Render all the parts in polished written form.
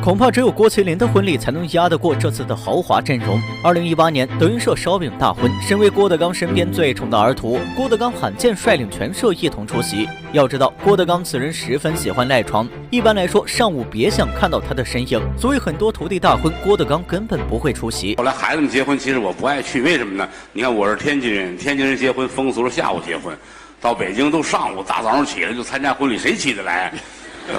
恐怕只有郭麒麟的婚礼才能压得过这次的豪华阵容。2018年德云社烧饼大婚，身为郭德纲身边最宠的儿徒，郭德纲罕见率领全社一同出席。要知道，郭德纲此人十分喜欢赖床，一般来说上午别想看到他的身影，所以很多徒弟大婚，郭德纲根本不会出席。后来孩子们结婚，其实我不爱去，为什么呢？你看我是天津人，天津人结婚风俗是下午结婚，到北京都上午，大早上起来就参加婚礼，谁起得来？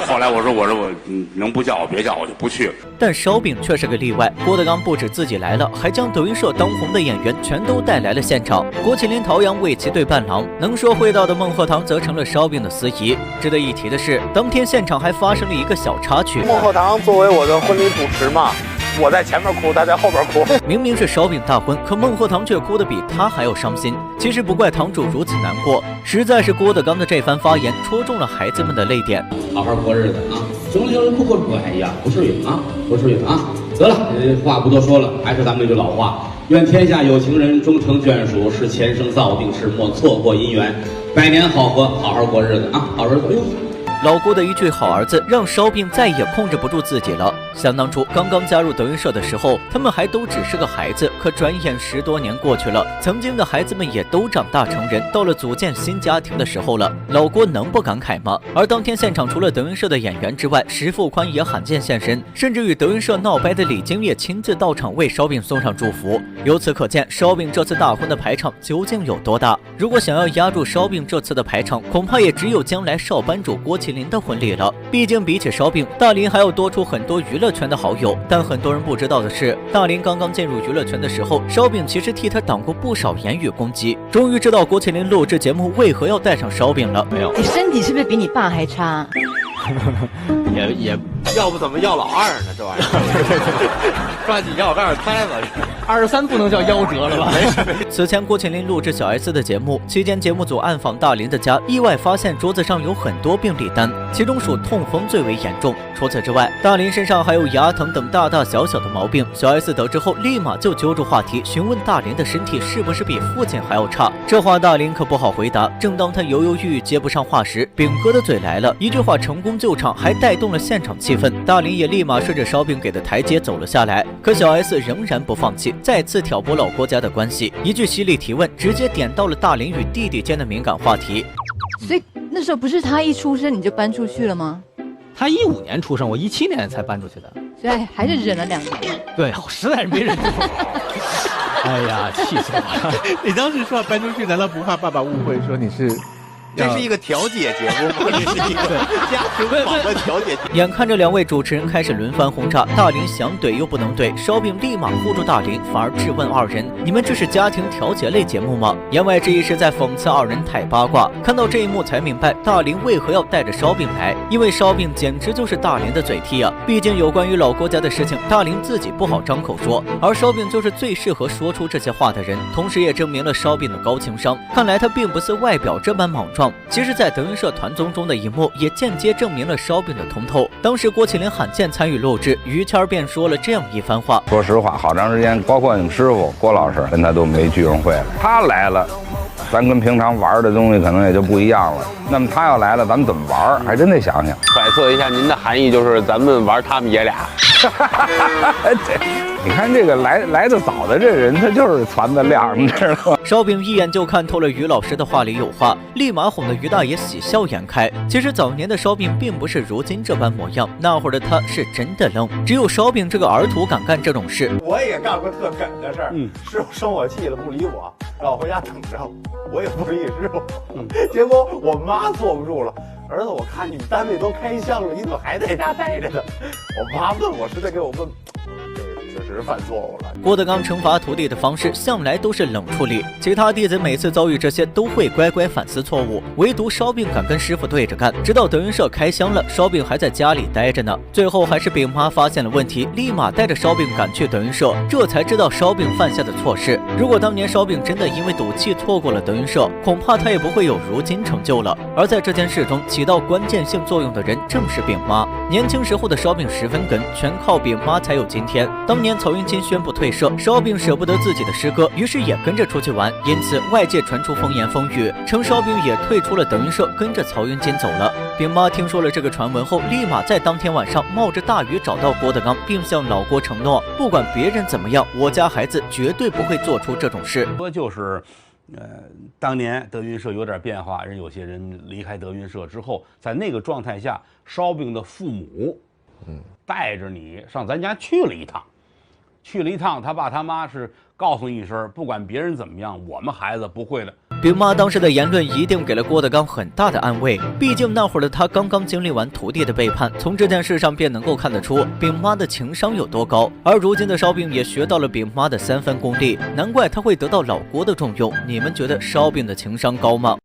后来我说能不叫我别叫我就不去了。但烧饼却是个例外，郭德纲不止自己来了，还将德云社当红的演员全都带来了现场。郭麒麟、陶阳为其对伴郎，能说会道的孟鹤堂则成了烧饼的司仪。值得一提的是，当天现场还发生了一个小插曲。孟鹤堂作为我的婚礼主持嘛，我在前面哭，他在后边哭。明明是烧饼大婚，可孟鹤堂却哭得比他还要伤心。其实不怪堂主如此难过，实在是郭德纲的这番发言戳中了孩子们的泪点。好好过日子啊，中秋人不过过，哎呀，不至于啊，不至于啊。得了，话不多说了，还是咱们那句老话，愿天下有情人终成眷属，是前生造定事，莫错过姻缘，百年好合，好好过日子啊，好日子。老郭的一句好儿子，让烧饼再也控制不住自己了。想当初刚刚加入德云社的时候，他们还都只是个孩子，可转眼10多年过去了，曾经的孩子们也都长大成人，到了组建新家庭的时候了。老郭能不感慨吗？而当天现场除了德云社的演员之外，石富宽也罕见现身，甚至与德云社闹掰的李金烈亲自到场为烧饼送上祝福。由此可见，烧饼这次大婚的排场究竟有多大？如果想要压住烧饼这次的排场，恐怕也只有将来少班主郭麒麟的婚礼了。毕竟比起烧饼，大林还要多出很多娱乐圈的好友。但很多人不知道的是，大林刚刚进入娱乐圈的时候，烧饼其实替他挡过不少言语攻击。终于知道郭麒麟录制节目为何要带上烧饼了。没有，你身体是不是比你爸还差？也要不怎么要老二呢？这玩意儿抓紧要2胎吧。23不能叫夭折了吧？此前郭麒麟录制小 S 的节目期间，节目组暗访大林的家，意外发现桌子上有很多病历单，其中属痛风最为严重。除此之外，大林身上还有牙疼等大大小小的毛病。小 S 得知后，立马就揪住话题询问大林的身体是不是比父亲还要差。这话大林可不好回答。正当他犹犹豫豫接不上话时，饼哥的嘴来了，一句话成功救场，还带动了现场气氛。大林也立马顺着烧饼给的台阶走了下来。可小 S 仍然不放弃，再次挑拨老郭家的关系，一句犀利提问直接点到了大林与弟弟间的敏感话题。所以那时候不是他一出生你就搬出去了吗？他15年出生，我17年才搬出去的，所以还是忍了2年。对，我实在是没忍住。哎呀，气死我了！你当时说搬出去，难道不怕爸爸误会说你是？这是一个调解节目吗？这是一个家庭网的调解节目。眼看着2位主持人开始轮番轰炸，大林想怼又不能怼，烧饼立马护住大林，反而质问2人：“你们这是家庭调解类节目吗？”言外之意是在讽刺2人太八卦。看到这一幕才明白大林为何要带着烧饼来，因为烧饼简直就是大林的嘴替啊！毕竟有关于老郭家的事情，大林自己不好张口说，而烧饼就是最适合说出这些话的人，同时也证明了烧饼的高情商。看来他并不似外表这般莽撞。其实在德云社团综中的一幕也间接证明了烧饼的通透。当时郭麒麟罕见参与录制，于谦便说了这样一番话：说实话，好长时间包括你们师傅郭老师跟他都没聚上会了，他来了，咱跟平常玩的东西可能也就不一样了。那么他要来了，咱们怎么玩？还真得想想。揣测一下您的含义，就是咱们玩他们爷俩。你看这个来的早的这人，他就是传的亮，你知道吗？烧饼一眼就看透了于老师的话里有话，立马哄得于大爷喜笑颜开。其实早年的烧饼并不是如今这般模样，那会儿的他是真的愣，只有烧饼这个儿徒敢干这种事。我也干过特梗的事儿，师傅生我气了不理我，让我回家等着，我也不理师傅。结果我妈坐不住了，儿子，我看你们单位都开箱了，你怎么还在家待着呢？我妈问我是在给我问。确实犯错误了。郭德纲惩罚徒弟的方式向来都是冷处理，其他弟子每次遭遇这些都会乖乖反思错误，唯独烧饼敢跟师傅对着干。直到德云社开箱了，烧饼还在家里待着呢。最后还是饼妈发现了问题，立马带着烧饼赶去德云社，这才知道烧饼犯下的错事。如果当年烧饼真的因为赌气错过了德云社，恐怕他也不会有如今成就了。而在这件事中起到关键性作用的人正是饼妈。年轻时候的烧饼10分梗，全靠饼妈才有今天。当年曹云金宣布退社，烧饼舍不得自己的师哥，于是也跟着出去玩，因此外界传出风言风语，称烧饼也退出了德云社，跟着曹云金走了。饼妈听说了这个传闻后，立马在当天晚上冒着大雨找到郭德纲，并向老郭承诺，不管别人怎么样，我家孩子绝对不会做出这种事。说就是，当年德云社有点变化，有些人离开德云社之后，在那个状态下，烧饼的父母，带着你上咱家去了一趟，他爸他妈是告诉你一声，不管别人怎么样，我们孩子不会的。饼妈当时的言论一定给了郭德纲很大的安慰，毕竟那会儿的他刚刚经历完徒弟的背叛，从这件事上便能够看得出饼妈的情商有多高。而如今的烧饼也学到了饼妈的3分功力，难怪他会得到老郭的重用。你们觉得烧饼的情商高吗？